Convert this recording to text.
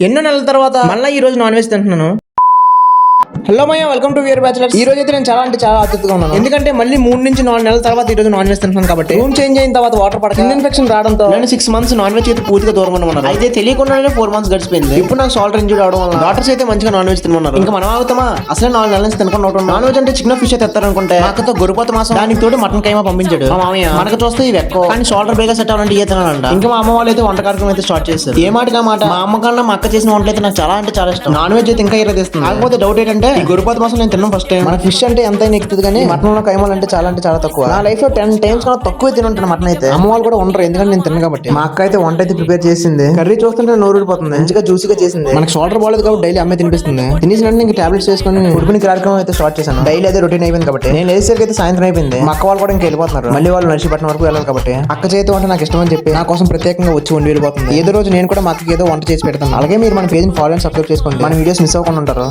ఎన్నో నెలల తర్వాత మళ్ళీ ఈ రోజు నాన్ వెజ్ తింటున్నాను. హలో మయ్య, వెల్కమ్ టు వియర్ బ్యాచులర్స్. ఈ రోజు అయితే నేను చాలా అంటే చాలా ఆతృతగా ఉన్నాను. ఎందుకంటే మళ్ళీ 3 నుంచి 4 నెలల తర్వాత ఈ రోజు నాన్ వెజ్ తింటున్నాను కాబట్టి. రూమ్ చేంజ్ అయిన తర్వాత వాటర్ పడక ఇన్ఫెక్షన్ రావడంతో నేను 6 మంత్స్ నాన్ వెజ్ అయితే పూర్తిగా దూరం ఉన్నాను. అయితే తెలియకుండానే 4 మంత్స్ గడిచిపోయింది. ఇప్పుడు నాకు షోల్డర్ ఇంజూరీ అవడం వల్ల డాక్టర్స్ అయితే మంచిగా నాన్ వెజ్ తినమన్నారు. ఇంకా మనం ఆగుతామా? అసలే 4 నెలల నుంచి తినకుండా ఉంటాం. నాన్ వెజ్ అంటే చిన్న ఫిష్ తెస్తారనుకుంటే అక్కతో గొర్రెపోత మాసం దానికి తోడు మటన్ కైమా పంపించాడు మా మామయ్య. మనకు చూస్తే ఇవి ఎక్కువ, కానీ షోల్డర్ బేగా సెట్ అవ్వాలంటే ఏ తినాలంట. ఇంకా మా అమ్మ వాళ్ళు అయితే వంట కార్యక్రమం అయితే స్టార్ట్ చేశారు. ఏ మాటగా మాట, మా అమ్మ కన్నా మా అక్క చేసిన వంటలు అయితే నాకు చాలా అంటే చాలా ఇష్టం. నాన్ వెజ్ అయితే ఇంకా ఇరా తీస్తుంది. కాకపోతే డౌట్ ఏంటంటే ఈ గొర్రెపోత మాసం నేను తిన్నాం ఫస్ట్ టైం. మన ఫిష్ అంటే ఎంతైనా ఎక్కుతుంది, కానీ మటన్ లో కైమాలు అంటే చాలా తక్కువ. నా లైఫ్ లో 10 టైమ్స్ కన్నా తక్కువ తినుంటాను మటన్ అయితే. అమ్మ వాళ్ళు కూడా ఉండరు, ఎందుకంటే నేను తిన్నాను కాబట్టి. మా అక్క అయితే వంట అయితే ప్రిపేర్ చేసింది. కర్రీ చూస్తుంటే నోరూడిపోతుంది. మంచిగా జ్యూసీగా చేసింది. మనకు షోల్డర్ బాగాలేదు కాబట్టి డైలీ అమ్మే తినిపిస్తుంది. తినేసిన ఇంకా టాబ్లెట్స్ వేసుకొని ఉడిపిన కార్యక్రమం అయితే స్టార్ట్ చేశాను. డైలీ అదే రొటీన్ అయిపోయింది కాబట్టి. నేను వేసేసరికి అయితే సాయంత్రం అయిపోయింది. మా అక్క వాళ్ళు కూడా ఇంకా వెళ్ళిపోతున్నారు. మళ్ళీ వాళ్ళు నర్సీపట్నం వరకు వెళ్ళాలి కాబట్టి అక్క చేతి వంట నాకు ఇష్టం అని చెప్పి నా కోసం ప్రత్యేకంగా వచ్చి వండి వెళ్ళిపోతుంది. ఏదో రోజు నేను కూడా మా అక్కకి ఏదో వంట చేసి పెడతాను. అలాగే మీరు మన పేజ్ని ఫాలో అండ్ సబ్స్క్రైబ్ చేసుకోండి. మన వీడియోస్ మిస్ అవ్వకుండా ఉంటారు.